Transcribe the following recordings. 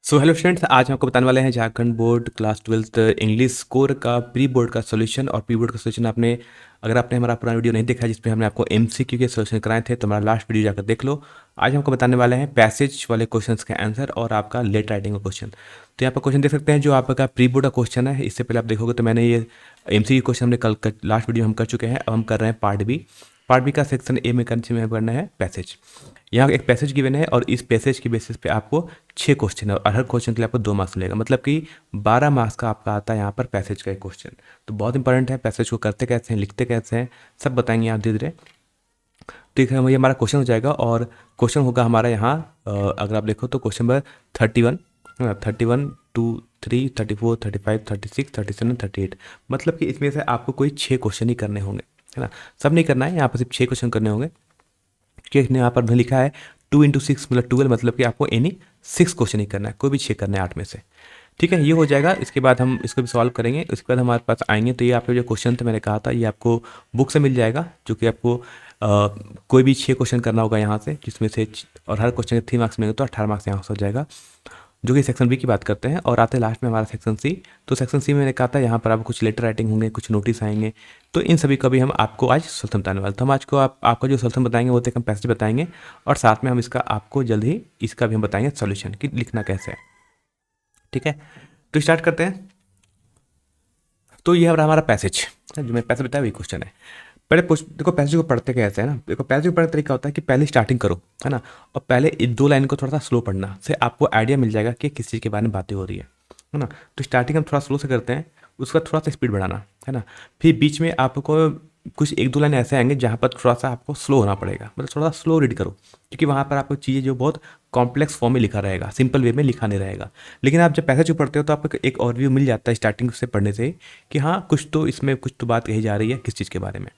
So hello students, आज हम आपको बताने वाले हैं Jharkhand board class 12th English score का प्री बोर्ड का सोल्यूशन। और प्री बोर्ड का सोल्यूशन अगर आपने हमारा पुराना वीडियो नहीं देखा है जिसमें हमने आपको एमसीक्यू के सोल्यूशन कराए थे तो हमारा लास्ट वीडियो जाकर देख लो। आज हमको बताने वाले हैं पैसेज वाले क्वेश्चंस का आंसर और आपका लेट राइटिंग का क्वेश्चन। तो यहाँ पर क्वेश्चन देख सकते हैं जो आपका प्री बोर्ड का क्वेश्चन है। इससे पहले आप देखोगे तो मैंने ये एमसीक्यू क्वेश्चन हमने कल लास्ट वीडियो हम कर चुके हैं। अब हम कर रहे हैं पार्ट बी। पार्ट बी का सेक्शन ए में करना है पैसेज। यहाँ एक पैसेज गिवन है और इस पैसेज की बेसिस पे आपको 6 क्वेश्चन है और हर क्वेश्चन के लिए आपको 2 मार्क्स मिलेगा, मतलब कि 12 मार्क्स का आपका आता है यहाँ पर पैसेज का एक क्वेश्चन। तो बहुत इंपॉर्टेंट है। पैसेज को करते कैसे हैं, लिखते कैसे हैं, सब बताएंगे आप धीरे धीरे। ठीक है, ये हमारा क्वेश्चन हो जाएगा और क्वेश्चन होगा हमारा यहाँ अगर आप देखो तो क्वेश्चन नंबर 31, 31, 2, 3, 34, 35, 36, 37, 38। मतलब कि इसमें से आपको कोई 6 क्वेश्चन ही करने होंगे, है ना। सब नहीं करना है, यहाँ पर सिर्फ 6 क्वेश्चन करने होंगे। कि यहाँ पर लिखा है 2 × 6 मतलब 12, मतलब कि आपको एनी 6 क्वेश्चन ही करना है, कोई भी 6 करना है 8 में से। ठीक है, ये हो जाएगा। इसके बाद हम इसको भी सॉल्व करेंगे। उसके बाद हमारे पास आएंगे तो ये आपके जो क्वेश्चन थे मैंने कहा था ये आपको बुक से मिल जाएगा, जो कि आपको कोई भी 6 क्वेश्चन करना होगा यहाँ से, जिसमें से और हर क्वेश्चन के 3 मार्क्स मिलेंगे तो 18 मार्क्स यहाँ से हो जाएगा, जो कि सेक्शन बी की बात करते हैं। और आते लास्ट में हमारा सेक्शन सी। तो सेक्शन सी में मैंने कहा था यहाँ पर आपको कुछ लेटर राइटिंग होंगे, कुछ नोटिस आएंगे। तो इन सभी का भी हम आपको आज सोल्यूशन बताने वाले। तो हम आज को आपका जो सोल्यूशन बताएंगे वो हम पैसेज बताएंगे और साथ में हम इसका आपको जल्द ही इसका भी हम बताएंगे सोल्यूशन कि लिखना कैसे है। ठीक है, तो स्टार्ट करते हैं। तो ये हमारा पैसेज, जो मैं पैसेज बताया वही क्वेश्चन है। पहले देखो पैसेज को पढ़ते कैसे है ना। देखो पैसेज को पढ़ने का तरीका होता है कि पहले स्टार्टिंग करो, है ना, और पहले 2 लाइन को थोड़ा सा स्लो पढ़ना से आपको आइडिया मिल जाएगा कि किस चीज़ के बारे में बातें हो रही है ना। तो स्टार्टिंग हम थोड़ा स्लो से करते हैं, उसका थोड़ा सा स्पीड बढ़ाना, है ना। फिर बीच में आपको कुछ 1-2 लाइन ऐसे आएंगे जहाँ पर थोड़ा सा आपको स्लो होना पड़ेगा, मतलब थोड़ा सा स्लो रीड करो, क्योंकि वहाँ पर आपको चीज़ें जो बहुत कॉम्प्लेक्स फॉर्म में लिखा रहेगा, सिंपल वे में लिखा नहीं रहेगा। लेकिन आप जब पैसेज को पढ़ते हो तो आपको एक ओवरव्यू मिल जाता है स्टार्टिंग से पढ़ने से ही कि हाँ कुछ तो इसमें कुछ तो बात कही जा रही है किस चीज़ के बारे में।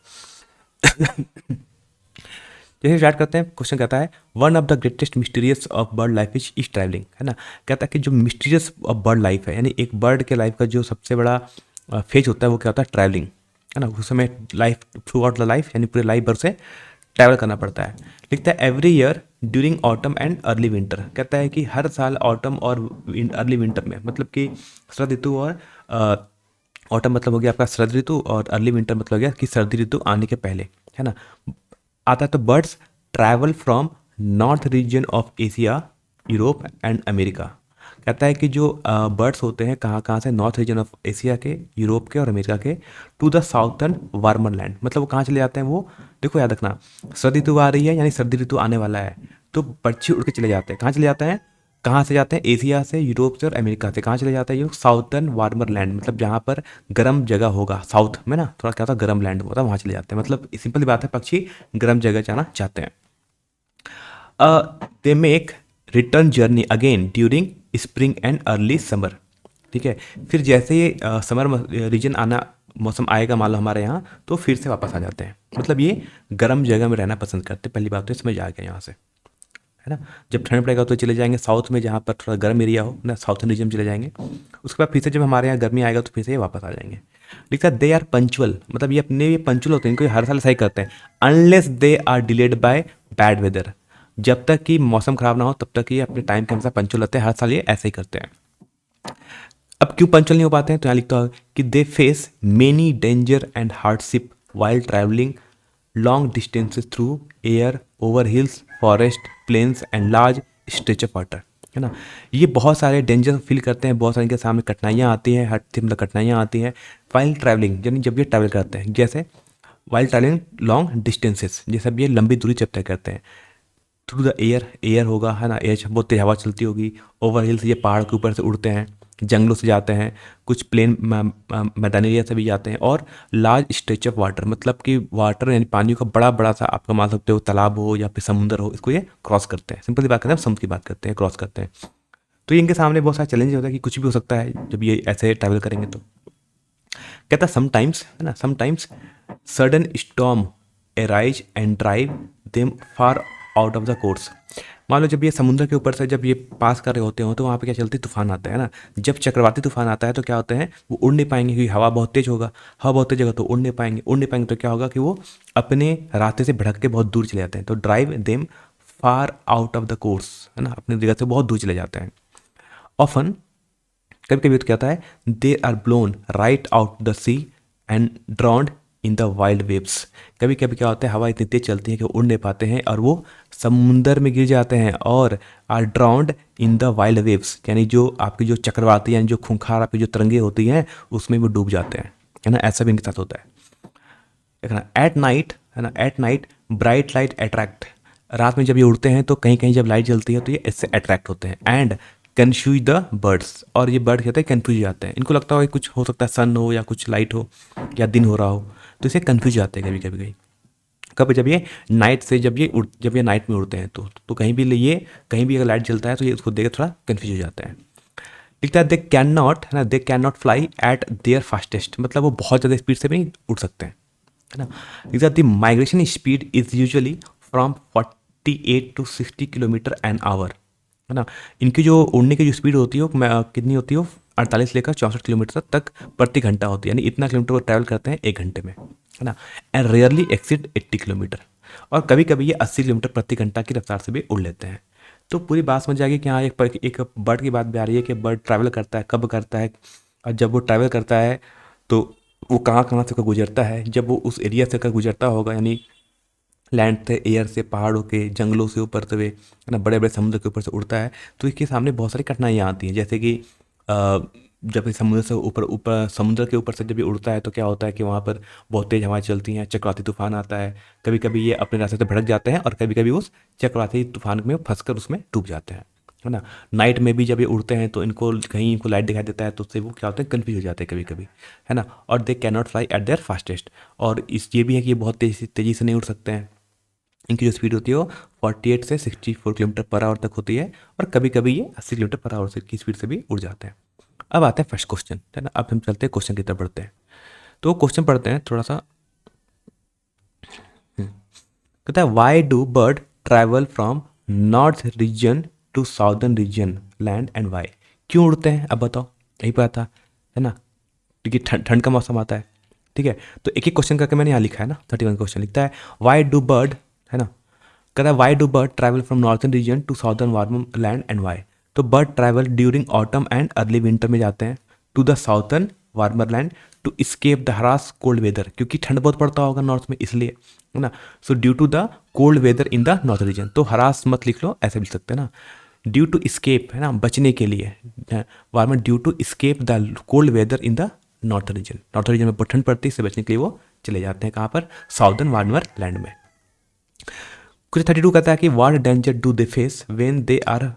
जैसे स्टार्ट करते हैं, क्वेश्चन कहता है one of the greatest mysterious of bird life is travelling, है ना। कहता है कि जो मिस्टीरियस ऑफ बर्ड लाइफ है, यानी एक बर्ड के लाइफ का जो सबसे बड़ा फेज होता है वो क्या होता है, ट्रैवलिंग, है ना। उस समय life through out the life यानी पूरे लाइफ भर से ट्रैवल करना पड़ता है। लिखता है every year during autumn and early winter, कहता है कि हर साल ऑटम और अर्ली विंटर में, मतलब कि शरद ऋतु और ऑटम मतलब हो गया आपका शरद ऋतु और अर्ली विंटर मतलब हो गया कि सर्दी ऋतु आने के पहले, है ना, आता है। तो birds travel from north region of Asia, Europe and America. कहता है कि जो बर्ड्स होते हैं कहाँ कहाँ से, नॉर्थ रीजन ऑफ एशिया के, यूरोप के और अमेरिका के, to the southern warmer land, मतलब वो कहाँ चले जाते हैं। वो देखो याद रखना, सर्दी ऋतु आ रही है यानी सर्दी ऋतु आने वाला है, तो पक्षी उड़ के चले जाते हैं। कहाँ चले जाते हैं, कहाँ से जाते हैं, एशिया से, यूरोप से और अमेरिका से। कहाँ चले जाता है ये, साउथर्न वार्मर लैंड, मतलब जहाँ पर गर्म जगह होगा, साउथ में ना थोड़ा क्या होता है गर्म लैंड होता है, वहाँ चले जाते हैं। मतलब सिंपल बात है, पक्षी गर्म जगह जाना चाहते हैं। They make return journey again during spring and early summer. ठीक है, फिर जैसे ये समर रीजन आना मौसम आएगा मान लो हमारे यहाँ, तो फिर से वापस आ जाते हैं। मतलब ये गर्म जगह में रहना पसंद करते हैं। पहली बात तो समझ आ गया यहाँ से, है ना। जब ठंड पड़ेगा तो चले जाएंगे साउथ में जहाँ पर थोड़ा गर्म एरिया हो ना, साउथर्न रीजन में चले जाएंगे। उसके बाद फिर से जब हमारे यहाँ गर्मी आएगा तो फिर से ये वापस आ जाएंगे। लिखता है दे आर पंचुअल, मतलब ये पंचुअल होते हैं, इनको हर साल सही करते हैं। Unless they are delayed by bad weather, जब तक कि मौसम खराब ना हो तब तक ये अपने टाइम के अनुसार पंचुअल रहते हैं, हर साल ये ऐसे ही करते हैं। अब क्यों पंचुअल नहीं हो पाते हैं, तो यहाँ लिखता है कि they face many danger and hardship while travelling long distances through air, over hills, forest, plains and large stretch of water, है ना। ये बहुत सारे डेंजर फील करते हैं, बहुत सारे इनके सामने कठिनाइयाँ आती हैं, हर मतलब कठिनाइयाँ आती हैं वाइल ट्रैवलिंग, यानी जब ये ट्रैवल करते हैं। जैसे वाइल ट्रैवलिंग लॉन्ग डिस्टेंसेस, जैसे अब ये लंबी दूरी जब तय करते हैं। थ्रू द एयर, एयर होगा, है ना, एयर बहुत तेज हवा चलती होगी। ओवर हिल्स, ये पहाड़ के ऊपर से उड़ते हैं, जंगलों से जाते हैं, कुछ प्लेन मैदानी एरिया से भी जाते हैं। और लार्ज स्ट्रेच ऑफ वाटर, मतलब कि वाटर यानी पानी का बड़ा बड़ा सा आपका मान सकते हो तालाब हो या फिर समुद्र हो, इसको ये क्रॉस करते हैं। सिंपल सी बात करते हैं, समुद्र की बात करते हैं, क्रॉस करते हैं। तो ये इनके सामने बहुत सारा चैलेंज होता है कि कुछ भी हो सकता है जब ये ऐसे ट्रैवल करेंगे। तो कहता समटाइम्स, है ना, sometimes sudden storm arise and drive them far out of the course. मान लो जब ये समुद्र के ऊपर से जब ये पास कर रहे होते हो तो वहाँ पे क्या चलती तूफान आता है ना। जब चक्रवाती तूफान आता है तो क्या होते हैं, वो उड़ नहीं पाएंगे क्योंकि हवा बहुत तेज होगा। हवा बहुत तेज होगा तो उड़ नहीं पाएंगे तो क्या होगा कि वो अपने रास्ते से भटक के बहुत दूर चले जाते हैं। तो drive them far out of the course, है ना, अपनी जगह से बहुत दूर चले जाते हैं। ऑफन कभी कभी तो क्या होता है, they are blown right out the sea and drowned in the wild waves. कभी कभी क्या होता है, हवा इतनी तेज चलती है कि उड़ नहीं पाते हैं और वो समुंदर में गिर जाते हैं और are drowned in the wild waves, यानी जो आपकी जो चक्रवाती यानी जो खूंखार आपकी जो तरंगे होती हैं उसमें वो डूब जाते हैं, है ना। ऐसा भी इनके साथ होता है। देखना एट नाइट, है ना, at night bright light attract, रात में जब ये उड़ते हैं तो कहीं कहीं जब लाइट जलती है तो ये इससे अट्रैक्ट होते हैं। एंड कन्फ्यूज द बर्ड्स, और ये बर्ड कहते हैं कन्फ्यूज हो जाते हैं, इनको लगता हो कि कुछ हो सकता है, सन हो या कुछ लाइट हो या दिन हो रहा हो, तो इसे कन्फ्यूज जाते हैं कभी कभी कहीं। कब जब ये नाइट से जब ये नाइट में उड़ते हैं तो कहीं भी ये कहीं भी अगर लाइट जलता है तो ये उसको देख थोड़ा कन्फ्यूज हो जाता है। लिखता है दे कैन नॉट, है ना, they can not fly eight there fastest, मतलब वो बहुत ज़्यादा स्पीड से भी नहीं उड़ सकते हैं, है ना। लिखता है the migration speed is usually from 48 to 60 kilometre an hour, है ना। इनकी जो उड़ने की जो स्पीड होती है वो कितनी होती है, वो 48 लेकर 64 किलोमीटर तक प्रति घंटा होती है, यानी इतना किलोमीटर वो ट्रैवल करते हैं एक घंटे में, है ना। एंड रेयरली एक्सीड 80 किलोमीटर, और कभी कभी ये 80 किलोमीटर प्रति घंटा की रफ्तार से भी उड़ लेते हैं। तो पूरी बात समझ आएगी कि हाँ एक बर्ड की बात भी आ रही है कि बर्ड ट्रैवल करता है, कब करता है, और जब वो ट्रैवल करता है तो वो कहाँ कहाँ से गुजरता है। जब वो उस एरिया से गुजरता होगा, यानी लैंड से, एयर से, पहाड़ों के, जंगलों से ऊपर से, है ना, बड़े बड़े समुद्र के ऊपर से उड़ता है, तो इसके सामने बहुत सारी कठिनाइयाँ आती हैं। जैसे कि जब ये समुद्र से ऊपर ऊपर समुद्र के ऊपर से जब ये उड़ता है तो क्या होता है कि वहाँ पर बहुत तेज़ हवाएं चलती हैं, चक्रवाती तूफान आता है, कभी कभी ये अपने रास्ते से भटक जाते हैं और कभी कभी उस चक्रवाती तूफान में फंसकर उसमें डूब जाते हैं, है ना। नाइट में भी जब ये उड़ते हैं तो इनको कहीं इनको लाइट दिखाई देता है तो उससे वो क्या होते हैं, कन्फ्यूज हो जाते हैं कभी कभी, है ना। और they can not fly eight there fastest, और इस ये भी है कि ये बहुत तेज़ी से नहीं उड़ सकते हैं। इनकी जो स्पीड होती है वो 48 से 64 किलोमीटर पर आवर तक होती है, और कभी कभी ये 80 किलोमीटर पर आवर की स्पीड से भी उड़ जाते हैं। अब आते हैं फर्स्ट क्वेश्चन, है ना। अब हम चलते हैं क्वेश्चन की तरफ बढ़ते हैं। तो क्वेश्चन पढ़ते हैं थोड़ा सा। कहता है why do bird travel from north region to southern region land and why, क्यों उड़ते हैं, अब बताओ, यही पता था, है ना, क्योंकि ठंड का मौसम आता है। ठीक है, तो एक एक क्वेश्चन करके मैंने यहाँ लिखा है ना, 31 क्वेश्चन। लिखता है वाई डू बर्ड, है ना, कहता है why do bird travel from northern region to southern warm land and why. तो bird travel during autumn and early winter में जाते हैं to the southern warmer land to escape the harsh cold weather, क्योंकि ठंड बहुत पड़ता होगा north में इसलिए, है ना। So due to the cold weather in the north region, तो हरास मत लिख लो, ऐसे लिख सकते हैं ना, ड्यू टू स्केप, है ना, बचने के लिए, warmer due to escape the cold weather in the north region, north region में बहुत ठंड पड़ती है, इससे बचने के लिए वो चले जाते हैं कहाँ पर, साउदर्न वार्मर लैंड में। क्वेश्चन 32 कहता है कि what danger do they face when they are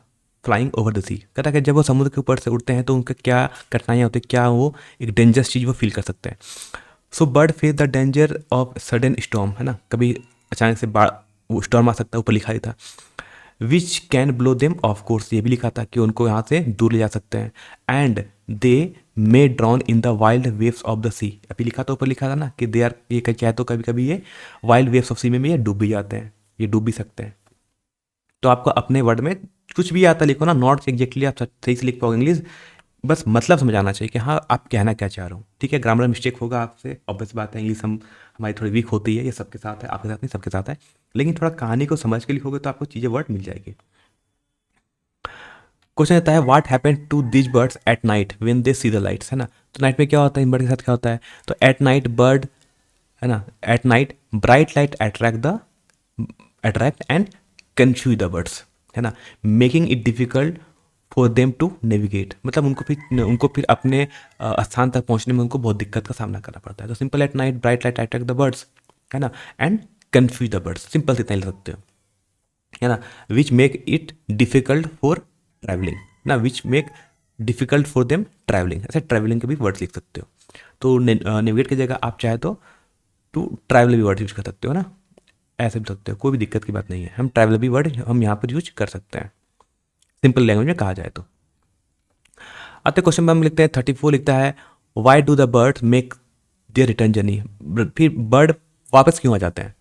flying over the sea. कहता है कि जब वो समुद्र के ऊपर से उड़ते हैं तो उनका क्या कठिनाइयाँ होती है, क्या वो एक डेंजरस चीज़ वो फील कर सकते हैं। So bird face the danger of sudden storm, है ना, कभी अचानक से बाढ़, वो स्टॉर्म आ सकता है, ऊपर लिखा ही था। Which can blow them, of course ये भी लिखा था कि उनको यहाँ से दूर ले जा सकते हैं। And they may drown in the wild waves of the sea, अभी लिखा था, ऊपर लिखा था ना कि दे आर, ये क्या है, तो कभी कभी ये वाइल्ड वेव्स ऑफ सी में ये डूब भी जाते हैं, ये डूब भी सकते हैं। तो आपको अपने वर्ड में कुछ भी आता लिखो ना, नॉट एग्जैक्टली आप सही से लिख पाओगे इंग्लिश, बस मतलब समझ आना चाहिए कि हाँ आप कहना क्या चाह रहे हो। ठीक है, ग्रामर मिस्टेक होगा आपसे, ऑब्वियस बात है, इंग्लिश हमारी थोड़ी वीक होती है, ये सबके साथ है, आपके साथ नहीं, सबके साथ है, लेकिन थोड़ा कहानी को समझ के लिखोगे तो आपको चीज़ें वर्ड मिल जाएगी। क्वेश्चन आता है what happen to this birds at night when they see the lights, है ना। तो नाइट में क्या होता है, इन बर्ड के साथ क्या होता है, तो एट नाइट बर्ड, है ना, at night bright light attract and confuse the birds, है ना, making it difficult for them to navigate, मतलब उनको फिर अपने स्थान तक पहुंचने में उनको बहुत दिक्कत का सामना करना पड़ता है। तो simple at night bright light attract the birds, है ना, and confuse the birds, simple से इतना ही लिख सकते हो, है ना। Which make it difficult for travelling ना, which make difficult for them travelling, ऐसे ट्रैवलिंग के भी वर्ड्स लिख सकते हो। तो नेविगेट की जगह आप चाहे तो टू ट्रैवल भी वर्ड यूज कर सकते हो ना, ऐसे भी सकते हो, कोई भी दिक्कत की बात नहीं है, हम ट्रैवल भी वर्ड हम यहाँ पर यूज कर सकते हैं सिंपल लैंग्वेज में कहा जाए तो। आते क्वेश्चन में हम लिखते हैं 34, लिखता है why do the bird make their return journey, फिर बर्ड वापस क्यों आ जाते हैं।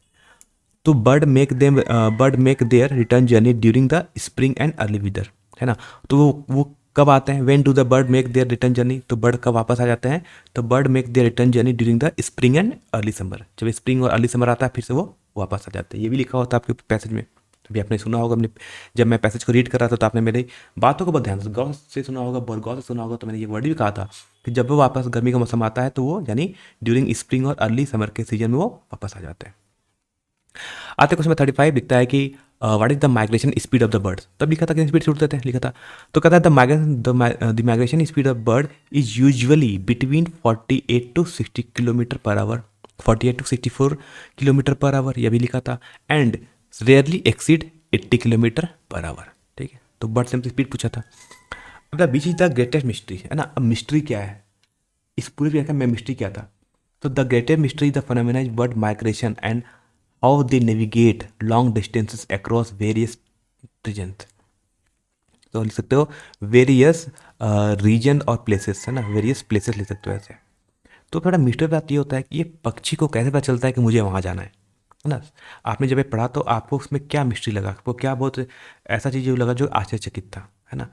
तो bird make their return journey during the spring and early winter, है ना। तो वो कब आते हैं, when do the bird make their return journey, तो बर्ड कब वापस आ जाते हैं, तो bird make their return journey during the spring and early summer, जब स्प्रिंग और अर्ली समर आता है फिर से वो वापस आ जाते हैं, ये भी लिखा होता है आपके पैसेज में, अभी आपने सुना होगा, अपने जब मैं पैसेज को रीड कर रहा था तो आपने मेरी बातों को बहुत ध्यान से गौर से सुना होगा, बहुत गौर से सुना होगा। तो मैंने ये वर्ड भी कहा था कि जब वो वापस गर्मी का मौसम आता है तो वो यानी ड्यूरिंग स्प्रिंग और अर्ली समर के सीजन में वो वापस आ जाते हैं। आते क्वेश्चन में 35 लिखता है कि what is the migration speed of the bird. तब लिखा था कि स्पीड से उड़ते थे, लिखा था। तो कहता है the migration speed of bird is usually between 48 to 60 kilometre per hour, 48 to 64 kilometre per hour, यह भी लिखा था। And rarely exceed 80 kilometre per hour. ठीक है, तो बर्ड से हमसे स्पीड पूछा था। अब बीच इज द ग्रेटेस्ट मिस्ट्री, है ना। अब मिस्ट्री क्या है इस पूरे व्याख्यान में, मिस्ट्री क्या था? तो the greatest mystery the phenomena is bird migration and how they navigate long distances across various regions. तो लिख सकते हो वेरियस रीजन और प्लेसेस, है ना, वेरियस प्लेसेस लिख सकते हो ऐसे। तो थोड़ा मिस्ट्री बात ये होता है कि ये पक्षी को कैसे पता चलता है कि मुझे वहाँ जाना है ना। आपने जब ये पढ़ा तो आपको उसमें क्या मिस्ट्री लगा, आपको क्या बहुत ऐसा चीज़ लगा जो आश्चर्यचकित था, है ना।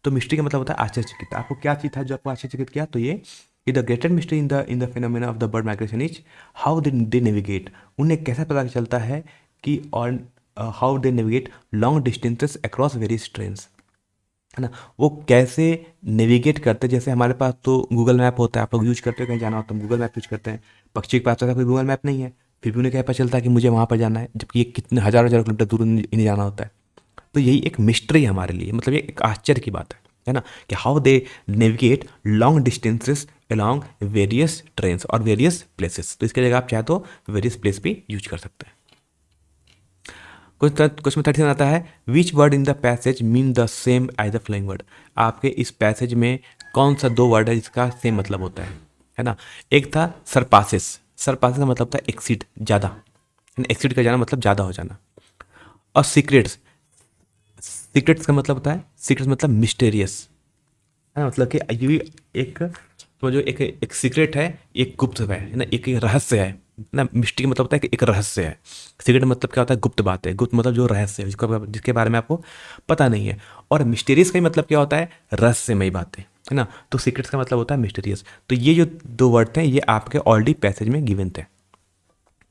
तो मिस्ट्री का मतलब होता है आश्चर्यचकित। आपको क्या चीज़ था जो आपको आश्चर्यचकित किया? तो ये the greatest mystery in the phenomena of the bird migration is how they navigate. उन्हें कैसे पता चलता है कि और how they navigate long distances across various trains, है ना। वो कैसे नेविगेट करते हैं। जैसे हमारे पास तो गूगल मैप होता है, आप लोग यूज करते हो, कहीं जाना होता है गूगल मैप यूज करते हैं। पक्षी के पास तो ऐसा कोई गूगल मैप नहीं है, फिर भी उन्हें क्या पता चलता है कि मुझे वहाँ पर जाना है, जबकि ये कितने हज़ारों हज़ार किलोमीटर दूर इन्हें जाना होता है। तो यही एक मिस्ट्री है हमारे लिए, मतलब ये एक आश्चर्य की बात है ना, कि how they navigate long distances along various trains और वेरियस प्लेसेस। तो इसके जगह आप चाहे तो वेरियस प्लेस भी यूज कर सकते हैं। क्वेश्चन 37 आता है which word in the passage mean the same as the following word. आपके इस पैसेज में कौन सा दो वर्ड है जिसका सेम मतलब होता है ना। एक था सरपासेस, सरपासेस का मतलब था एक्सीड, ज़्यादा, एक्सीड का जाना मतलब ज़्यादा हो जाना। और सीक्रेट्स, सीक्रेट्स का मतलब होता है, सीक्रेट्स मतलब मिस्टेरियस, है ना। मतलब कि ये भी एक तो जो एक एक सीक्रेट है, एक गुप्त है ना, एक रहस्य है ना। मिस्ट्री का मतलब होता है कि एक रहस्य है। सीक्रेट मतलब क्या होता है? गुप्त बात है। गुप्त मतलब जो रहस्य है, जिसके बारे में आपको पता नहीं है। और मिस्टीरियस का मतलब क्या होता है? रहस्यमयी बातें, है ना। तो सीक्रेट्स का मतलब होता है मिस्टीरियस। तो ये जो दो वर्ड थे ये आपके ऑलरेडी पैसेज में गिवन थे, है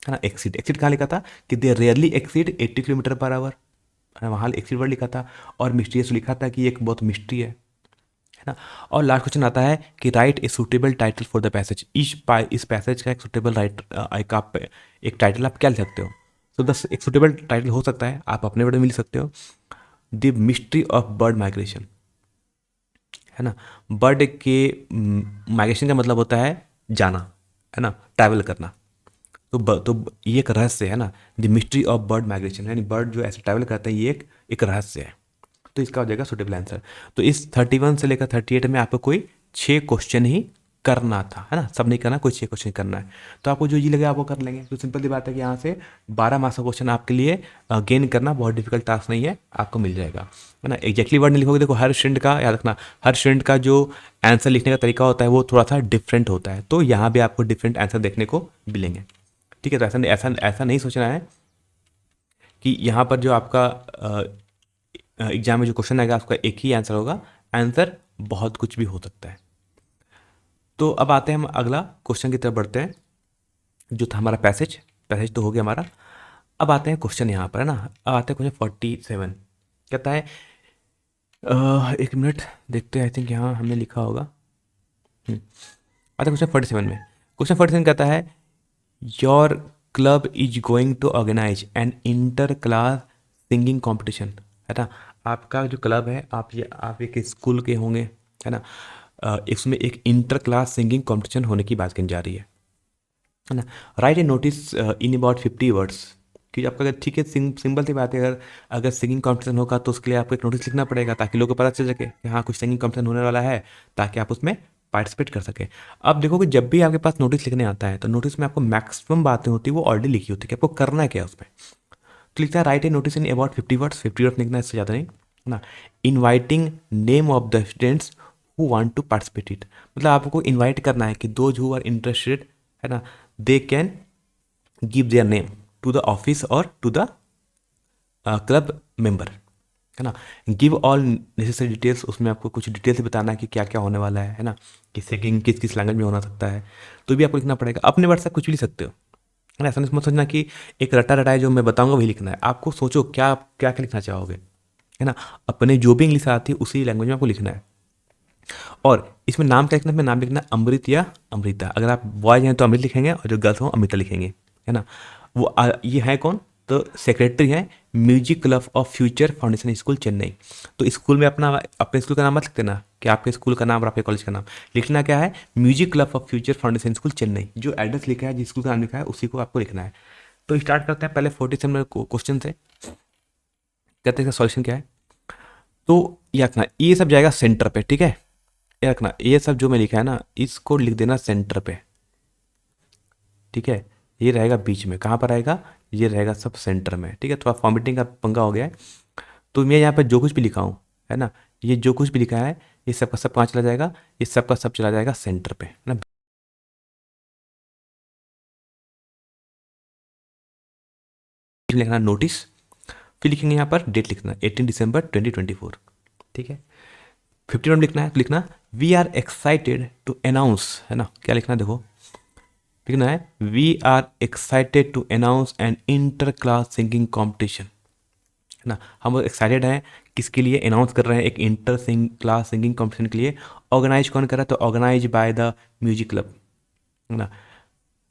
ना। एक्सीड, एक्सीड कहाँ लिखा था कि they rarely exceed 80 kilometre per hour, वहाँ एक्सीड वर्ड लिखा था। और मिस्टीरियस लिखा था कि एक बहुत मिस्ट्री है ना। और लास्ट क्वेश्चन आता है कि right a suitable title for the passage. इस पैसेज का एक सूटेबल एक टाइटल आप क्या लिख सकते हो? तो बस एक सूटेबल टाइटल हो सकता है, आप अपने वर्ड में लिख सकते हो, the mystery of bird migration, है ना। बर्ड के माइग्रेशन का मतलब होता है जाना, है ना, ट्रैवल करना। तो ये एक रहस्य है ना, the mystery of bird migration, यानी बर्ड जो ऐसे ट्रैवल करते हैं, ये एक रहस्य है। तो इसका हो जाएगा सुटेबल आंसर। तो इस 31 से लेकर 38 में आपको कोई 6 क्वेश्चन ही करना था, है ना। सब नहीं करना, कोई 6 क्वेश्चन करना है। तो आपको जो जी लगे आप वो कर लेंगे। तो सिंपल सी बात है कि यहाँ से 12 मार्क्स का क्वेश्चन आपके लिए गेन करना बहुत डिफिकल्ट टास्क नहीं है, आपको मिल जाएगा, है ना। एग्जैक्टली वर्ड नहीं लिखोगे। देखो हर स्टूडेंट का याद रखना, हर स्टूडेंट का जो आंसर लिखने का तरीका होता है वो थोड़ा सा डिफरेंट होता है। तो यहाँ भी आपको डिफरेंट आंसर देखने को मिलेंगे, ठीक है। तो ऐसा ऐसा ऐसा नहीं सोचना है कि यहाँ पर जो आपका एग्जाम में जो क्वेश्चन आएगा उसका एक ही आंसर होगा। आंसर बहुत कुछ भी हो सकता है। तो अब आते हैं हम अगला क्वेश्चन की तरफ बढ़ते हैं, जो था हमारा पैसेज। पैसेज तो हो गया हमारा। अब आते हैं क्वेश्चन यहाँ पर, है ना। अब आते हैं क्वेश्चन 47। कहता है एक मिनट देखते हैं, आई थिंक यहाँ हमने लिखा होगा। आते हैं क्वेश्चन 47 में। क्वेश्चन 47 कहता है your club is going to organise an inter class singing competition, है ना। आपका जो क्लब है, आप एक स्कूल के होंगे, है ना। इसमें एक इंटर क्लास सिंगिंग कॉम्पिटिशन होने की बात कही जा रही है ना। Right a notice in about 50 words. कि आपका अगर ठीक है, सिंपल सी बात है, अगर अगर सिंगिंग कॉम्पिटिशन होगा तो उसके लिए आपको एक नोटिस लिखना पड़ेगा ताकि लोगों को पता चल सके कि हाँ कुछ सिंगिंग कॉम्पिटिशन होने वाला है, ताकि आप उसमें पार्टिसिपेट कर सके। अब देखो कि जब भी आपके पास नोटिस लिखने आता है तो नोटिस में आपको मैक्सिमम बातें होती है वो ऑलरेडी लिखी होती है कि आपको करना क्या है उसमें। तो लिखता है write a notice in about 50 words, 50 words लिखना, इससे ज़्यादा नहीं, है ना। Inviting name of the students who want to participate it. मतलब आपको इन्वाइट करना है कि दोज हु आर इंटरेस्टेड, है ना, they can give their name to the office और टू द क्लब मेंबर, है ना। गिव ऑल नेसेसरी डिटेल्स, उसमें आपको कुछ डिटेल्स बताना है कि क्या क्या होने वाला है ना, कि सिंगिंग किस किस लैंग्वेज में होना सकता है। तो भी आपको लिखना पड़ेगा। अपने वर्ड से कुछ भी लिख सकते हो, है ना। ऐसा नहीं मत सोचना कि एक रटा रटा है जो मैं बताऊंगा वही लिखना है, आपको सोचो क्या क्या क्या लिखना चाहोगे, है ना। अपने जो भी इंग्लिश आती है उसी लैंग्वेज में आपको लिखना है। और इसमें नाम क्या लिखना है, नाम लिखना है अमृत या अमृता। अगर आप बॉयज हैं तो अमृत लिखेंगे और जो गर्ल्स हो अमृता लिखेंगे, है ना। वो ये है कौन, तो सेक्रेटरी है music club of future foundation school Chennai. तो स्कूल में अपना अपने स्कूल का नाम मत लिख देना कि आपके स्कूल का नाम और आपके कॉलेज का नाम, लिखना क्या है music club of future foundation school Chennai. जो एड्रेस लिखा है जिस स्कूल का नाम लिखा है उसी को आपको लिखना है। तो स्टार्ट करते हैं पहले 47 में क्वेश्चन से, कहते हैं इसका सॉल्यूशन क्या है। तो ये रखना, ये सब जाएगा सेंटर पे, ठीक है। ये रखना, ये सब जो मैं लिखा है ना इसको लिख देना सेंटर पे, ठीक है। ये रहेगा बीच में, कहाँ पर आएगा, ये रहेगा सब सेंटर में, ठीक है। थोड़ा फॉर्मेटिंग का पंगा हो गया है। तो मैं यहाँ पर जो कुछ भी लिखा हूँ, है ना, ये जो कुछ भी लिखा है ये सब का सब कहाँ चला जाएगा, ये सब का सब चला जाएगा सेंटर पे, है ना। लिखना नोटिस, फिर लिखेंगे यहाँ पर डेट लिखना 18 दिसंबर 2024, ठीक है। 51 लिखना है तो लिखना we are excited to announce, है ना। क्या लिखना है देखो, लिखना है we are excited to announce an inter class singing competition, है ना। हम एक्साइटेड हैं किसके लिए, अनाउंस कर रहे हैं एक इंटर क्लास सिंगिंग कॉम्पिटिशन के लिए। ऑर्गेनाइज कौन कर रहा है, तो organise by the music club, है ना।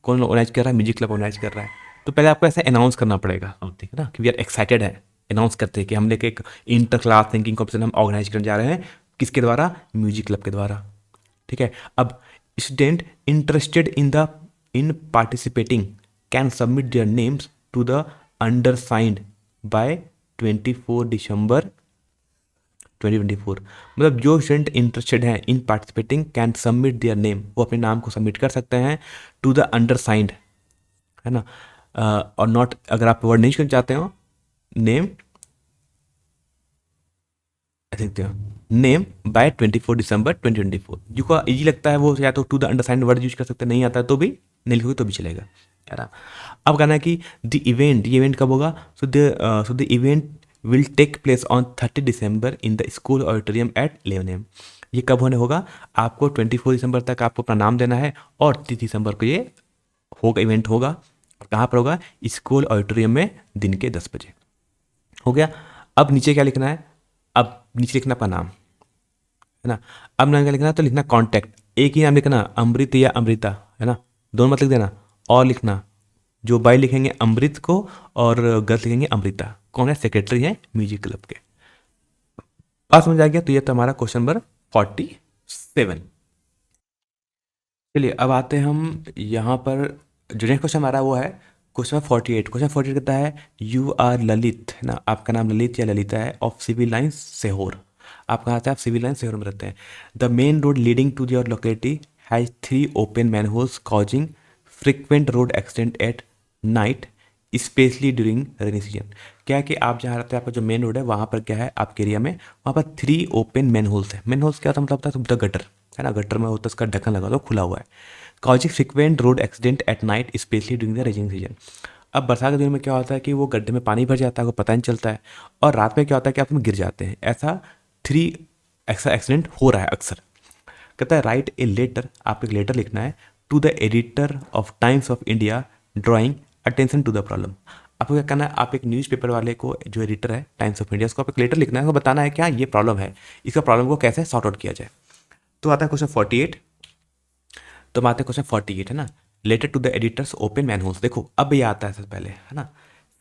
कौन ऑर्गेनाइज कर रहा है, म्यूजिक क्लब ऑर्गेनाइज कर रहा है। तो पहले आपको ऐसे अनाउंस करना पड़ेगा, ठीक है ना, कि वी आर एक्साइटेड है, अनाउंस करते हैं कि हम लेके एक इंटर क्लास सिंगिंग कॉम्पिटिशन हम ऑर्गेनाइज करने जा रहे हैं, किसके द्वारा, म्यूजिक क्लब के द्वारा, ठीक है। अब student interested in participating can submit their names to the undersigned by 24 December 2024। मतलब जो स्टूडेंट इंटरेस्टेड हैं in participating can submit their name, वो अपने नाम को सबमिट कर सकते हैं टू द अंडरसाइंड, है ना। और नॉट, अगर आप वर्ड नहीं करना चाहते हो, नेम ऐसे लिखते हो, नेम बाय 24 दिसंबर 2024। जिसको इजी लगता है वो या तो टू द अंडरसाइंड वर्ड यूज कर सकते हैं, नहीं आता है तो भी नहीं लिखोगे तो भी चलेगा, है ना। अब कहना है कि द इवेंट, ये इवेंट कब होगा, so the event will take place on 30 December in the school auditorium at 11 AM। ये कब होने होगा, आपको 24 दिसंबर तक आपको अपना नाम देना है और 30 दिसंबर को ये होगा, इवेंट होगा। और कहाँ पर होगा, स्कूल ऑडिटोरियम में दिन के 10 बजे। हो गया। अब नीचे क्या लिखना है, अब नीचे लिखना अपना नाम, है ना। अब नाम क्या लिखना है, तो लिखना कॉन्टैक्ट, एक ही नाम लिखना अमृत या अमृता, है ना, दोनों मत लिख देना। और लिखना, जो बाई लिखेंगे अमृत को और गर्ल्स लिखेंगे अमृता, कौन है, सेक्रेटरी है म्यूजिक क्लब के। बात समझ आ गया। तो ये तो हमारा क्वेश्चन नंबर 47। चलिए अब आते हैं हम यहाँ पर, जो नेक्स्ट क्वेश्चन हमारा वो है क्वेश्चन 48। क्वेश्चन 48 कहता है यू आर ललित, है ना, आपका नाम ललित या ललिता है, ऑफ सिविल लाइन्स सेहोर। आप कहाँ से, आप सिविल लाइन सेहोर में रहते हैं। The main road leading to your locality has 3 open manholes causing frequent road accident at night specially during rainy season. क्या है कि आप जहाँ रहते हैं, आपका जो मेन रोड है वहाँ पर क्या है, आपके एरिया में वहाँ पर 3 ओपन मैन होल्स है। मैन होल्स क्या होता है, मतलब होता है गटर, है ना, गटर में होता है उसका ढक्कन लगा हुआ खुला हुआ है। Causing frequent road accident at night specially during the raining season. अब बरसात के दिन में क्या होता है कि वो गड्ढे में पानी भर जाता है, आपको पता नहीं चलता है, और रात में क्या होता है कि आप उसमें गिर जाते हैं। ऐसा 3 ऐसा एक्सीडेंट हो रहा है अक्सर। कहता है राइट ए लेटर, आप एक लेटर लिखना है to the editor of times of India drawing attention to the problem. आपको क्या करना है, आप एक न्यूज़पेपर वाले को, जो एडिटर है टाइम्स ऑफ इंडिया, उसको आप एक लेटर लिखना है, उसको बताना है क्या ये प्रॉब्लम है, इसका प्रॉब्लम को कैसे सॉर्ट आउट किया जाए। तो आता है क्वेश्चन 48। तो हम आते हैं क्वेश्चन 48, है ना, letter to the editors open manholes. देखो अब ये आता है सबसे पहले, है ना,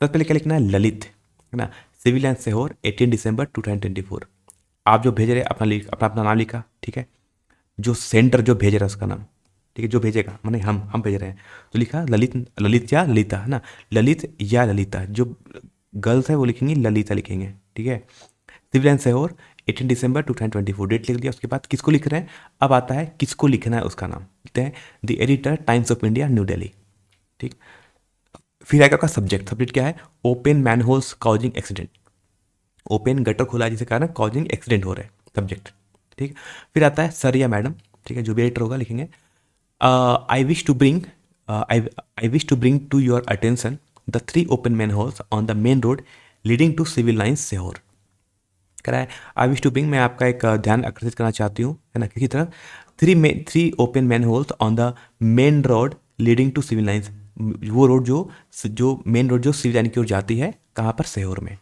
सबसे पहले क्या लिखना है, ललित, है ना, सिविल एंड सेहोर 18 दिसंबर 2024। आप जो भेज रहे अपना अपना नाम लिखा, ठीक है। जो सेंटर जो भेज रहा है उसका नाम, ठीक है, जो भेजेगा माने हम भेज रहे हैं, तो लिखा ललित, ललित या ललिता, है ना, ललित या ललिता। जो गर्ल्स है वो लिखेंगी ललिता लिखेंगे, ठीक है। Civil and Sehore 18 December 2024, date लिख दिया। उसके बाद किसको लिख रहे हैं, अब आता है किसको लिखना है, उसका नाम लिखते हैं the editor times of India new Delhi, ठीक। फिर आएगा आपका सब्जेक्ट, सब्जेक्ट क्या है, open manholes causing accident, open gutter खुला है जिसके कारण कॉजिंग एक्सीडेंट हो रहा है, सब्जेक्ट, ठीक। फिर आता है सर या मैडम, ठीक है, जो भी एडिटर होगा लिखेंगे I wish to bring I wish to bring to your attention the 3 open manholes on the main road leading to civil lines Sehore. कह रहा है आई विश टू ब्रिंग, मैं आपका एक ध्यान आकर्षित करना चाहती हूँ, है ना, किसी तरह 3 open manholes on the main road leading to civil lines, वो रोड जो मेन रोड जो सिविल लाइन की ओर जाती है, कहाँ पर, शहर में।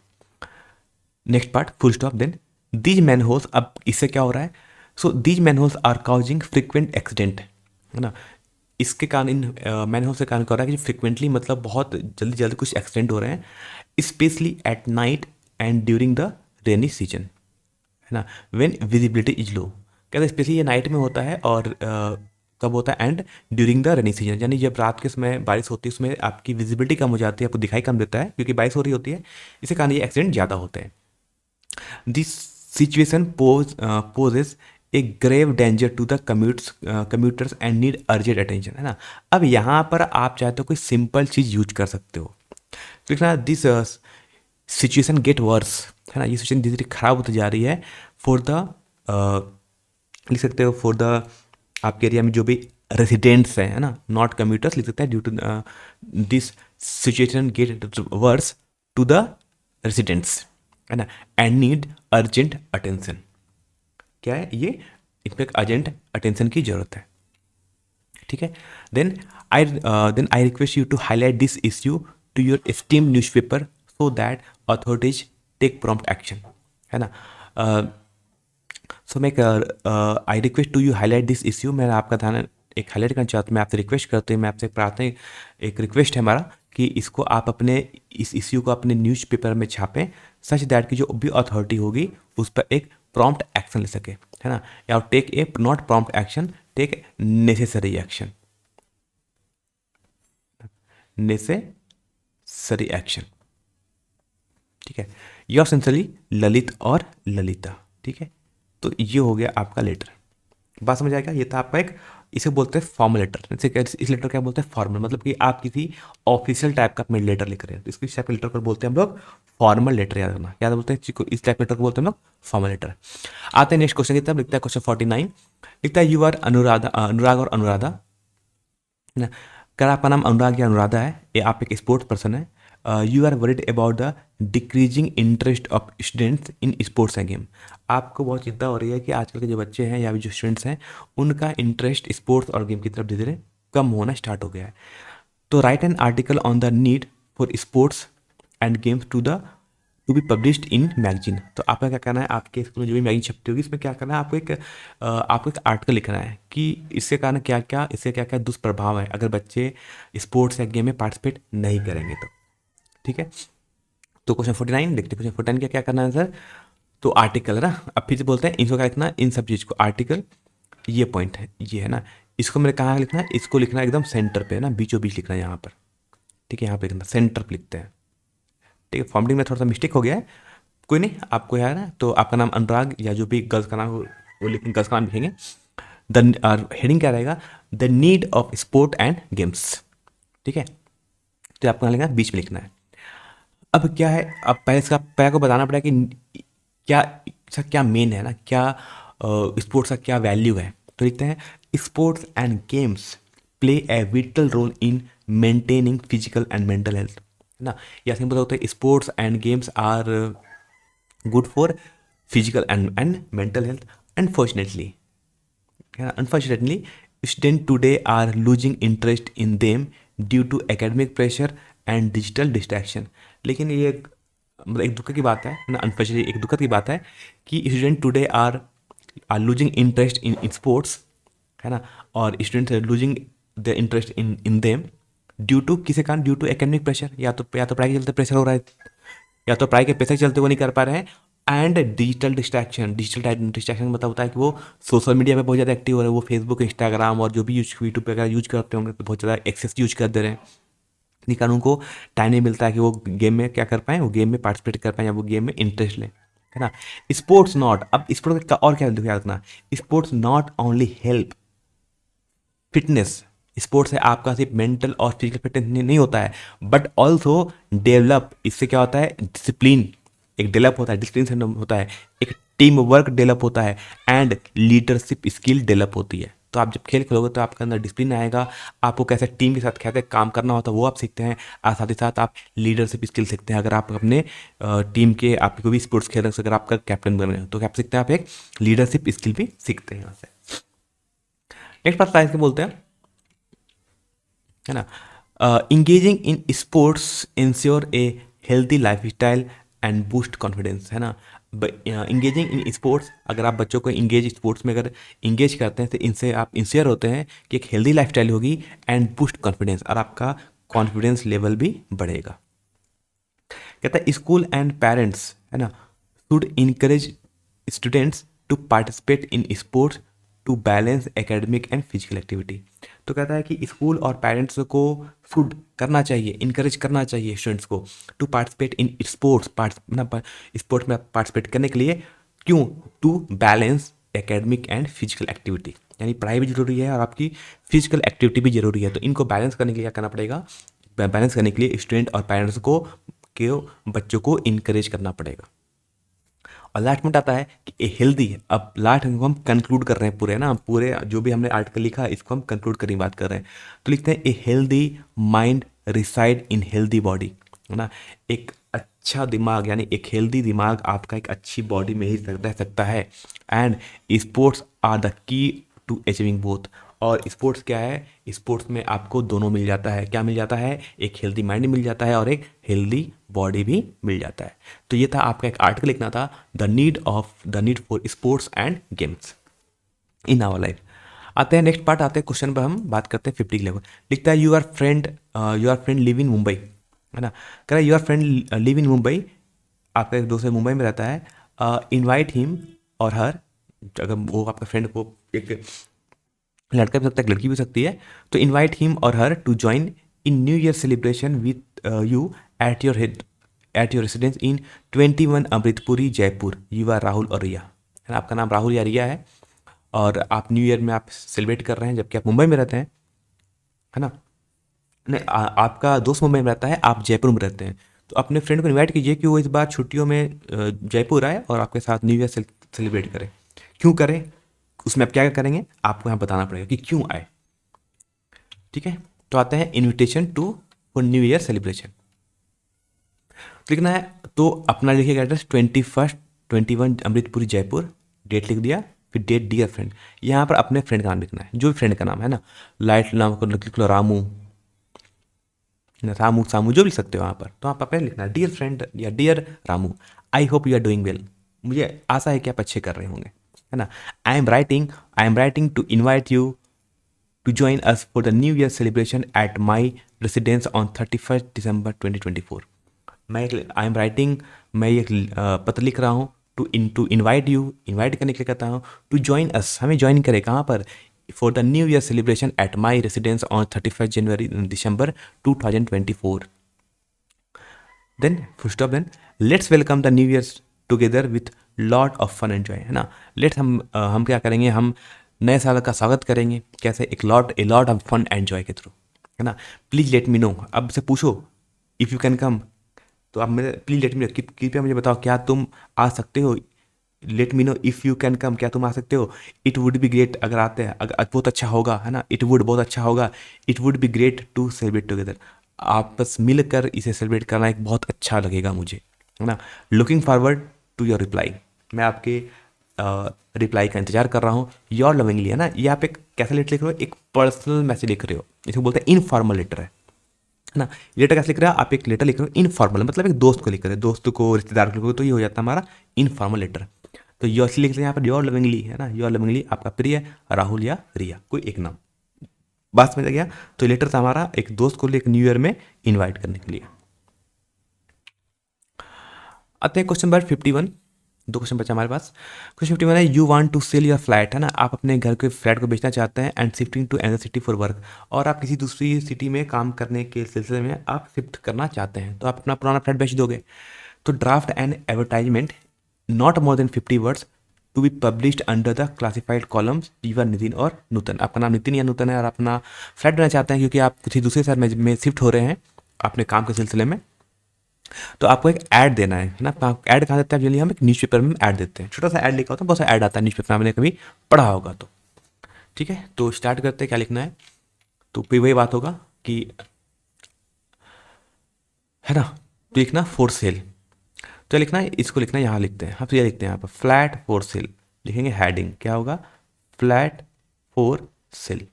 Next part, full stop. Then these manholes, अब इससे क्या हो रहा है, so these manholes are causing frequent accident, है ना। इसके कारण, इन मैन होल्स के कारण क्या हो रहा है कि फ्रिक्वेंटली मतलब बहुत जल्दी जल्दी कुछ एक्सीडेंट हो रहे हैं, specially at night and during the rainy season, है ना। व्हेन विजिबिलिटी इज लो, कहते हैं स्पेशली ये नाइट में होता है, और कब होता है, and during the rainy season, यानी जब रात के समय बारिश होती है उसमें आपकी विजिबिलिटी कम हो जाती है, आपको दिखाई कम देता है क्योंकि बारिश हो रही होती है, इसी कारण ये एक्सीडेंट ज़्यादा होते हैं। This situation poses a grave danger to the commuters and need urgent attention, है ना। अब यहाँ पर आप चाहे तो कोई सिंपल चीज़ यूज कर सकते हो, देखना दिस सिचुएशन गेट वर्स, है ना, ये सिचुएशन धीरे धीरे खराब होती जा रही है फॉर द, लिख सकते हो फॉर द, आपके एरिया में जो भी रेसिडेंट्स हैं, है ना, नॉट कम्यूटर्स, लिख सकते हैं due to this situation get worse to the residents, है ना, एंड नीड अर्जेंट अटेंशन, क्या है ये, इन पर अर्जेंट अटेंशन की जरूरत है, ठीक है। Then I request you to highlight this issue to your esteem newspaper so that authorities take prompt action, है ना। सो मैं I request to you highlight this issue, मैं आपका ध्यान एक हाईलाइट करना चाहता हूँ, मैं आपसे रिक्वेस्ट करते हैं, मैं आपसे प्रार्थना, एक रिक्वेस्ट है हमारा कि इसको आप अपने इस इश्यू को अपने न्यूज़पेपर में छापें, सच दैट की जो भी अथॉरिटी होगी उस पर एक प्रॉम्प्ट एक्शन ले सके, है ना, या take a not prompt action, take necessary action, necessary action, ठीक है। योर सिंसियरली ललित और ललिता, ठीक है। तो ये हो गया आपका लेटर, बात समझ आएगा, ये था आपका एक, इसे बोलते हैं फॉर्मल लेटर, इस लेटर क्या बोलते हैं, फॉर्मल, मतलब कि आप किसी ऑफिशियल टाइप का अपने लेटर लिख रहे हैं, तो इसको इस टाइप के लेटर को बोलते हैं हम लोग फॉर्मल लेटर, याद रखना, याद बोलते हैं इस टाइप लेटर को बोलते हैं हम लोग फॉर्मल लेटर। आते हैं नेक्स्ट क्वेश्चन की तरफ, लिखता है क्वेश्चन 49, लिखता है यू आर अनुराग और अनुराधा, है ना। अगर आपका नाम अनुराग या अनुराधा है, ये आप एक स्पोर्ट्स पर्सन है, you are worried about the decreasing interest of students in sports and game, आपको बहुत चिंता हो रही है कि आजकल के जो बच्चे हैं या जो स्टूडेंट्स हैं उनका इंटरेस्ट स्पोर्ट्स और गेम की तरफ धीरे धीरे कम होना स्टार्ट हो गया है। तो write an article on the need for sports and games to be published in magazine, तो आपका क्या करना है, आपके स्कूल में जो भी मैगजीन छपती होगी इसमें क्या करना है, आपको एक आर्टिकल लिखना है कि इससे कारण इससे क्या क्या दुष्प्रभाव है अगर बच्चे स्पोर्ट्स या गेम में पार्टिसिपेट नहीं करेंगे तो, ठीक है। तो क्वेश्चन 49 देखते हैं, क्वेश्चन 49 क्या करना है सर, तो आर्टिकल है ना, अब फिर से बोलते हैं इनको क्या लिखना है, इन सब चीज़ को आर्टिकल, ये पॉइंट है, ये है ना, इसको मैंने कहाँ लिखना है, इसको लिखना है एकदम सेंटर पे, है ना, बीचों बीच लिखना है यहाँ पर, ठीक है, यहाँ पे लिखना सेंटर पे लिखते हैं, ठीक है। फॉर्मेटिंग में थोड़ा सा मिस्टेक हो गया है, कोई नहीं, आपको यार ना, तो आपका नाम अनुराग या जो भी गर्ल्स का नाम हो वो गर्ल्स का नाम लिखेंगे, द हेडिंग क्या रहेगा, the need of sport and games, ठीक है, तो आपको यहाँ लिखना है, बीच में लिखना है। अब क्या है, अब पहले को बताना पड़ेगा कि क्या इसका क्या मेन है ना, क्या स्पोर्ट्स का क्या वैल्यू है, तो लिखते हैं sports and games play a vital role in maintaining physical and mental health, है ना, या सिंपल होता है sports and games are good for physical and mental health. Unfortunately, unfortunately, students today are losing interest in them due to academic pressure and digital distraction, लेकिन ये मतलब एक दुख की बात है ना, अनफॉर्चुनेटली एक दुखद की बात है कि student today are losing interest in sports, है ना, और students are losing the interest in them due to, किसी कारण, ड्यू टू एकेडमिक प्रेशर, या तो पढ़ाई के चलते प्रेशर हो रहा है, या तो पढ़ाई के प्रेशर के चलते वो नहीं कर पा रहे हैं, एंड डिजिटल डिस्ट्रैक्शन मतलब होता है कि वो सोशल मीडिया पे बहुत ज़्यादा एक्टिव हो रहे हैं, वो फेसबुक इंस्टाग्राम और जो भी यूट्यूब वगैरह यूज करते होंगे तो बहुत ज़्यादा एक्सेस यूज कर दे रहे हैं, इस कारण उनको टाइम नहीं मिलता है कि वो गेम में क्या कर पाएँ, वो गेम में पार्टिसिपेट कर पाएँ या वो गेम में इंटरेस्ट लें, है ना। स्पोर्ट्स नॉट, अब स्पोर्ट्स का और क्या याद रखना, sports not only help fitness, sports है आपका सिर्फ मेंटल और फिजिकल फिटनेस नहीं होता है, बट ऑल्सो डेवलप, इससे क्या होता है, डिसिप्लिन एक डेवलप होता है, डिसिप्लिन होता है, एक टीम वर्क डेवलप होता है, एंड लीडरशिप स्किल डेवलप होती है। तो आप जब खेल खेलोगे तो आपके अंदर डिसिप्लिन आएगा, आपको कैसे टीम के साथ कैसे काम करना होता है वो आप सीखते हैं, और साथ ही साथ आप लीडरशिप स्किल सीखते हैं। अगर आप अपने टीम के, आप कोई भी स्पोर्ट्स खेल रहे हो, अगर आपका कैप्टन बन रहे हो तो क्या सीखते हैं, आप एक लीडरशिप स्किल भी सीखते हैं यहाँ से। नेक्स्ट बात साइंस के बोलते हैं, है ना, engaging in sports ensure a healthy life style and boost confidence, है ना। इंगेजिंग इन स्पोर्ट्स, अगर आप बच्चों को इंगेज स्पोर्ट्स में अगर इंगेज करते हैं तो इनसे आप इंश्योर होते हैं कि एक हेल्दी लाइफ स्टाइल होगी एंड बूस्ट कॉन्फिडेंस, और आपका कॉन्फिडेंस लेवल भी बढ़ेगा। कहता है स्कूल एंड पेरेंट्स, है ना, should encourage students to participate in sports to balance academic and physical activity. तो कहता है कि स्कूल और पेरेंट्स को शुड करना चाहिए, इनकरेज करना चाहिए स्टूडेंट्स को to participate in sports, sports में पार्टिसिपेट करने के लिए। क्यों? To balance academic and physical activity, यानी पढ़ाई भी जरूरी है और आपकी फिजिकल एक्टिविटी भी जरूरी है। तो इनको बैलेंस करने के लिए क्या करना पड़ेगा? बैलेंस करने के लिए स्टूडेंट और पेरेंट्स को बच्चों को इनकरेज करना पड़ेगा। और लास्ट में आता है कि ए हेल्दी, अब लास्ट में हम कंक्लूड कर रहे हैं पूरे ना, पूरे जो भी हमने आर्टिकल लिखा है इसको हम कंक्लूड करने की बात कर रहे हैं। तो लिखते हैं a healthy mind reside in healthy body, है ना। एक अच्छा दिमाग, यानी एक हेल्दी दिमाग आपका एक अच्छी बॉडी में ही रह सकता है। And sports are the key to achieving both, और स्पोर्ट्स क्या है? स्पोर्ट्स में आपको दोनों मिल जाता है। क्या मिल जाता है? एक हेल्दी माइंड मिल जाता है और एक हेल्दी बॉडी भी मिल जाता है। तो ये था आपका एक आर्टिकल लिखना था, the need for sports and games in our life. आते हैं नेक्स्ट पार्ट, आते हैं क्वेश्चन पर, हम बात करते हैं 50 के लेवल। लिखता है your friend live in Mumbai, है ना। कह रहा है your friend live in Mumbai, आपका एक दोस्त मुंबई में रहता है। इनवाइट हिम और हर, अगर वो आपका फ्रेंड को एक लड़का भी सकता है, एक लड़की भी सकती है, तो इनवाइट हिम और her to join in new year celebration with you at your residence in 21 Amritpuri Jaipur. You are Rahul और रिया, है ना। आपका नाम राहुल या रिया है और आप न्यू ईयर में आप सेलिब्रेट कर रहे हैं, जबकि आप मुंबई में रहते हैं, है ना। नहीं, आपका दोस्त मुंबई में रहता है, आप जयपुर में रहते हैं। तो अपने फ्रेंड को इनवाइट कीजिए कि वो इस बार छुट्टियों में जयपुर आए और आपके साथ न्यू ईयर सेलिब्रेट करें। क्यों करें? उसमें आप क्या क्या करेंगे आपको यहाँ बताना पड़ेगा कि क्यों आए। ठीक है, तो आते हैं invitation to for new year celebration. लिखना है तो अपना लिखिएगा एड्रेस 21 अमृतपुरी जयपुर, डेट लिख दिया, फिर डेट डियर फ्रेंड। यहाँ पर अपने फ्रेंड का नाम लिखना है, जो भी फ्रेंड का नाम है ना, लाइट नाम को लिख लो, रामू रामू सामू जो भी लिख सकते हो वहाँ पर। तो आप अपने लिखना है डियर फ्रेंड या dear Ramu, I hope you are doing well, मुझे आशा है कि आप अच्छे कर रहे होंगे, है ना। I am writing to invite you to join us for the New Year celebration at my residence on 31st December 2024। I am writing, मैं एक पत्र लिख रहा हूँ टू इनवाइट यू, इनवाइट करने के लिए कहता हूँ, टू जॉइन अस, हमें ज्वाइन करें कहाँ पर? For the new year celebration at my residence on 31st January December 2024। Then full stop, then let's welcome the new year together with lot of fun and joy, है ना। Let's हम क्या करेंगे? हम नए साल का स्वागत करेंगे कैसे? A lot of fun and joy के थ्रू, है ना। प्लीज लेट मी नो, अब से पूछो इफ़ यू कैन कम, तो आप मेरे प्लीज लेट मी नो, कृपया मुझे बताओ क्या तुम आ सकते हो। Let me know if you can come, क्या तुम आ सकते हो। इट वुड बी ग्रेट, अगर आते हैं, अगर बहुत अच्छा होगा, है ना। इट वुड, बहुत अच्छा होगा। It would be great to celebrate together, आपस मिलकर इसे सेलिब्रेट करना एक बहुत अच्छा लगेगा मुझे, है ना। Looking forward to your reply, मैं आपके रिप्लाई का इंतजार कर रहा हूँ। योर लविंगली, है ना। ये आप एक कैसा लेटर लिख रहे हो? एक पर्सनल मैसेज लिख रहे हो, इसको बोलते हैं इनफॉर्मल लेटर, है ना। लेटर कैसे लिख रहे हो? आप एक लेटर लिख रहे हो इनफॉर्मल, मतलब एक दोस्त को लिख रहे हो, दोस्त को, रिश्तेदार को लिख रहे हो, तो ये हो जाता है हमारा इनफॉर्मल लेटर। तो योर से लिख रहे हैं यहाँ पर योर लविंगली, है ना। योर लविंगली आपका प्रिय राहुल या रिया, कोई एक नाम, बात समझ गया। तो लेटर था हमारा एक दोस्त को एक न्यू ईयर में इनवाइट करने के लिए। आते हैं क्वेश्चन नंबर 51, दो क्वेश्चन बचा हमारे पास। क्वेश्चन 51 है you want to sell your flat, है ना। आप अपने घर के फ्लैट को बेचना चाहते हैं and shifting to another city for work, और आप किसी दूसरी सिटी में काम करने के सिलसिले में आप शिफ्ट करना चाहते हैं, तो आप अपना पुराना फ्लैट बेच दोगे। तो draft and advertisement not more than 50 words to be published under the classified columns your Nitin और नूतन। आपका नाम नितिन या नूतन है और अपना फ्लैट बनाना चाहते हैं क्योंकि आप किसी दूसरे शहर में शिफ्ट हो रहे हैं अपने काम के सिलसिले में। तो आपको एक ऐड देना है ना। ऐड कहाँ देते हैं? जनरली हम एक न्यूज़पेपर में ऐड देते हैं, छोटा सा ऐड लिखा होता है, बहुत सा ऐड आता है न्यूज़पेपर में, आपने कभी पढ़ा होगा तो। ठीक है, तो स्टार्ट करते हैं, क्या लिखना है? तो फिर वही बात होगा कि, है ना, तो लिखना फॉर सेल, तो लिखना है, इसको लिखना है, यहाँ लिखते हैं, हम तो ये लिखते हैं यहाँ पर फ्लैट फॉर सेल, लिखेंगे हेडिंग क्या होगा? Flat for sale.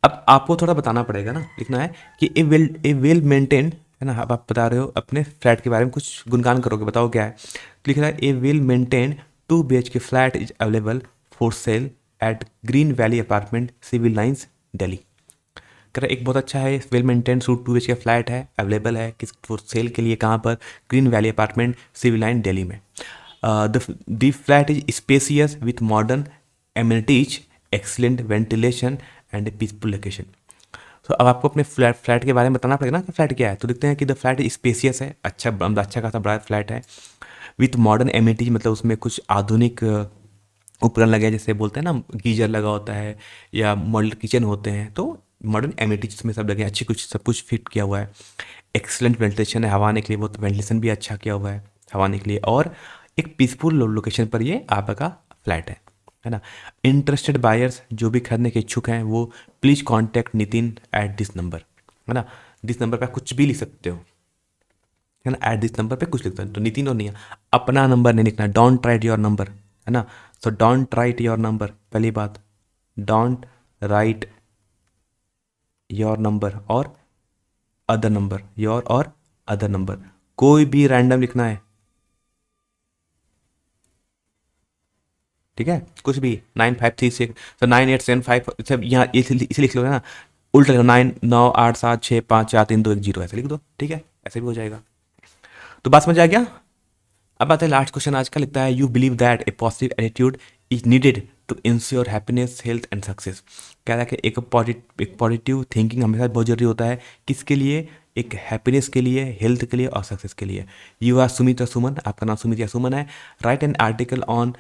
अब आपको थोड़ा बताना पड़ेगा ना, लिखना है कि ए वेल मेंटेन्ड, है ना। अब आप बता रहे हो अपने फ्लैट के बारे में, कुछ गुणगान करोगे, बताओ क्या है। तो लिख रहा है a well maintained 2 BHK flat is available for sale at Green Valley Apartment Civil Lines Delhi. कह रहा है एक बहुत अच्छा है well maintain suite 2 BHK flat है, अवेलेबल है किस फॉर सेल के लिए, कहाँ पर, Green Valley Apartment Civil Line Delhi में। The flat is spacious with modern amenities, excellent ventilation and peaceful location. तो अब आपको अपने फ्लैट के बारे में बताना पड़ेगा ना कि फ्लैट क्या है। तो देखते हैं कि द फ्लैट स्पेसियस है, अच्छा खासा बड़ा फ्लैट है, विथ मॉडर्न एमिनिटीज, मतलब उसमें कुछ आधुनिक उपकरण लगे हैं, जैसे बोलते हैं ना गीजर लगा होता है या मॉडल किचन होते हैं, तो मॉडर्न एमिनिटीज उसमें सब लगे हैं, अच्छी कुछ सब कुछ फिट किया हुआ है। एक्सलेंट वेंटिलेशन है, हवा आने के लिए, बहुत वेंटिलेशन भी अच्छा किया हुआ है हवा आने के लिए, और एक पीसफुल लोकेशन पर ये आपका फ्लैट है ना। इंटरेस्टेड बायर्स जो भी खरीदने के इच्छुक हैं वो please contact Nitin at this number, है ना। दिस नंबर पर कुछ भी लिख सकते हो, है ना, एट दिस नंबर पे कुछ लिखता है। तो नितिन और नहीं, अपना नंबर नहीं लिखना, डोंट राइट योर नंबर, है ना। So don't write your number, पहली बात, डोंट राइट योर नंबर और अदर नंबर, योर और अदर नंबर, कोई भी रैंडम लिखना है, ठीक है, कुछ भी 9536 तो 9875 सब यहाँ इसे लिख लो, है ना। उल्टा लिखो, 9 9 8 7 6 5 4 3 2 1 0, ऐसे लिख दो, ठीक है, ऐसे भी हो जाएगा। तो बात समझ आ गया। अब आते हैं लास्ट क्वेश्चन आज का, लिखता है you believe that a positive attitude is needed to ensure happiness health and success. कह रहा है कि एक पॉजिटिव थिंकिंग हमेशा बहुत जरूरी होता है, किसके लिए, एक हैप्पीनेस के लिए, हेल्थ के लिए और सक्सेस के लिए। यू आर सुमित या सुमन, आपका नाम सुमित या सुमन है, right an article on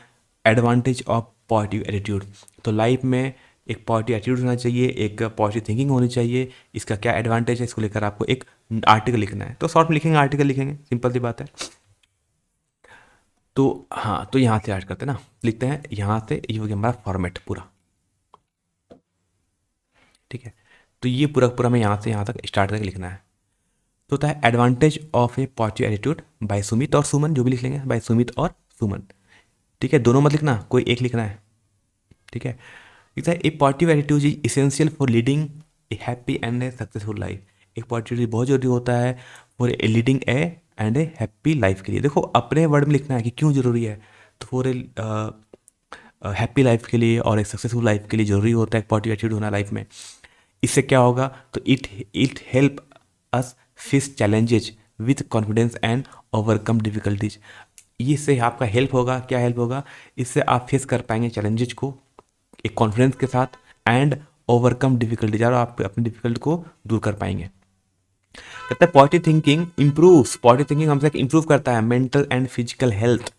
advantage of positive attitude. तो लाइफ में एक पॉजिटिव एटीट्यूड होना चाहिए, एक पॉजिटिव थिंकिंग होनी चाहिए, इसका क्या एडवांटेज है, इसको लेकर आपको एक आर्टिकल लिखना है। तो शॉर्ट में लिखेंगे, आर्टिकल लिखेंगे, सिंपल सी बात है। तो हाँ, तो यहाँ से ऐड करते हैं ना, लिखते हैं यहाँ से, ये हो गया हमारा फॉर्मेट पूरा, ठीक है। तो ये पूरा पूरा हमें यहाँ से यहाँ तक स्टार्ट करके लिखना है। तो होता है advantage of a positive attitude by Sumit और सुमन, जो भी लिख लेंगे बाय सुमित और सुमन, ठीक है, दोनों मत लिखना, कोई एक लिखना है, ठीक है। लिखता है a positive attitude is essential for leading a happy and a successful life. एक पॉजिटिव बहुत जरूरी होता है for a leading a and a happy life के लिए। देखो अपने वर्ड में लिखना है कि क्यों जरूरी है, तो फॉर ए हैप्पी लाइफ के लिए और एक सक्सेसफुल लाइफ के लिए ज़रूरी होता है पॉजिटिव एटीट्यूड होना लाइफ में। इससे क्या होगा, तो it help us face challenges with confidence and overcome difficulties. इससे आपका हेल्प होगा, क्या हेल्प होगा, इससे आप फेस कर पाएंगे चैलेंजेज को एक कॉन्फिडेंस के साथ, एंड ओवरकम डिफिकल्टीज, और आप अपनी डिफिकल्ट को दूर कर पाएंगे। कहता है positive thinking improves, positive thinking हमसे इंप्रूव करता है मेंटल एंड फिजिकल हेल्थ,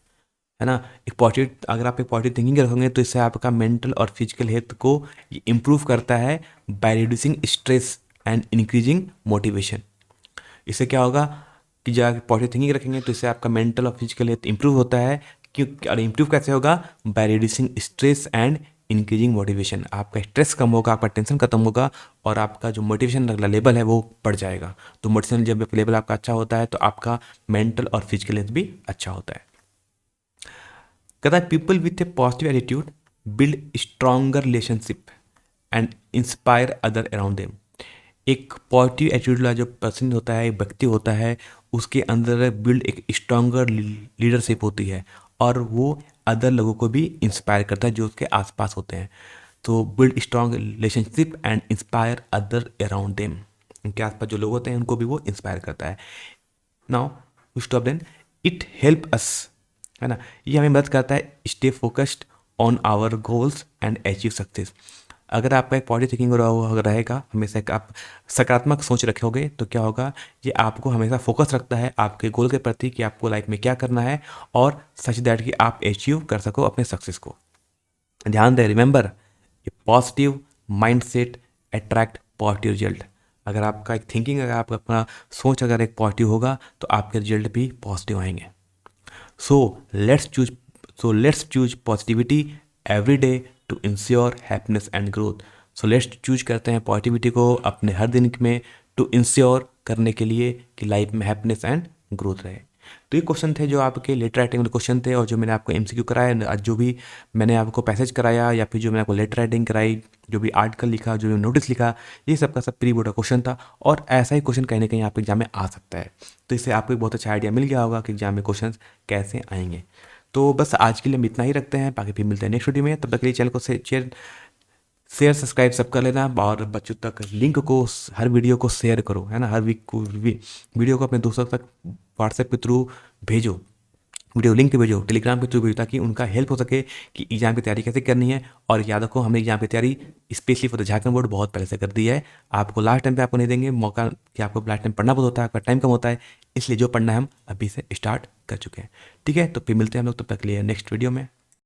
है ना। एक पॉजिटिव, अगर आप एक पॉजिटिव थिंकिंग रखोगे तो इससे आपका मेंटल और फिजिकल हेल्थ को इम्प्रूव करता है by reducing stress and increasing motivation. इससे क्या होगा कि जब आप पॉजिटिव थिंकिंग रखेंगे तो इससे आपका मेंटल और फिजिकल हेल्थ इंप्रूव होता है। क्यों, और इम्प्रूव कैसे होगा, by reducing stress and increasing motivation. आपका स्ट्रेस कम होगा, आपका टेंशन खत्म होगा, और आपका जो मोटिवेशन लेवल है वो बढ़ जाएगा। तो मोटिवेशन जब लेवल आपका अच्छा होता है तो आपका मेंटल और फिजिकल हेल्थ भी अच्छा होता है। कहता है people with A positive attitude build stronger relationship and inspire other around them. एक पॉजिटिव एटीट्यूड वाला जो पर्सन होता है, एक व्यक्ति होता है, उसके अंदर बिल्ड एक स्ट्रॉन्गर लीडरशिप होती है, और वो अदर लोगों को भी इंस्पायर करता है जो उसके आसपास होते हैं। तो build strong relationship and inspire other around them, उनके आसपास जो लोग होते हैं उनको भी वो इंस्पायर करता है। Now stop then it help us, है ना, ये हमें मदद करता है stay focused on our goals and achieve success. अगर आपका एक पॉजिटिव थिंकिंग रहेगा, हमेशा एक आप सकारात्मक सोच रखोगे तो क्या होगा, ये आपको हमेशा फोकस रखता है आपके गोल के प्रति कि आपको लाइफ में क्या करना है, और सच दैट कि आप अचीव कर सको अपने सक्सेस को। ध्यान दें, remember a positive mindset attract positive result. अगर आपका एक थिंकिंग, अगर आपका अपना सोच अगर एक पॉजिटिव होगा तो आपके रिजल्ट भी पॉजिटिव आएंगे। So let's choose positivity every day to ensure happiness and growth. So let's choose करते हैं पॉजिटिविटी को अपने हर दिन में, टू इंश्योर करने के लिए कि लाइफ में हैप्पीनेस एंड ग्रोथ रहे। तो ये क्वेश्चन थे जो आपके लेटर राइटिंग वाले क्वेश्चन थे, और जो मैंने आपको एमसीक्यू कराया, जो भी मैंने आपको पैसेज कराया या फिर जो मैंने आपको लेटर राइटिंग कराई, जो भी आर्टिकल लिखा, जो भी नोटिस लिखा, ये सब का सब प्री बोर्ड का क्वेश्चन था। और ऐसा ही क्वेश्चन कहीं ना कहीं आपके एग्जाम में आ सकता है। तो इससे आपको एक बहुत अच्छा आइडिया मिल गया होगा कि एग्जाम में क्वेश्चन कैसे आएंगे। तो बस आज के लिए हम इतना ही रखते हैं, बाकी फिर मिलते हैं नेक्स्ट वीडियो में। तब तक के लिए चैनल को शेयर सब्सक्राइब सब कर लेना, और बच्चों तक लिंक को, हर वीडियो को शेयर करो, है ना। हर वीक को वीडियो को अपने दोस्तों तक व्हाट्सएप के थ्रू भेजो, वीडियो लिंक भेजो, टेलीग्राम के थ्रू भेजो, ताकि उनका हेल्प हो सके कि एग्जाम की तैयारी कैसे करनी है। और याद रखो, हमने एग्जाम की तैयारी specially for the Jharkhand board बहुत पहले से कर दी है। आपको लास्ट टाइम पे आपको नहीं देंगे मौका कि आपको लास्ट टाइम पढ़ना बहुत होता है, आपका टाइम कम होता है, इसलिए जो पढ़ना है हम अभी से स्टार्ट कर चुके हैं। ठीक है, तो फिर मिलते हैं हम लोग, तब तक के लिए नेक्स्ट वीडियो में।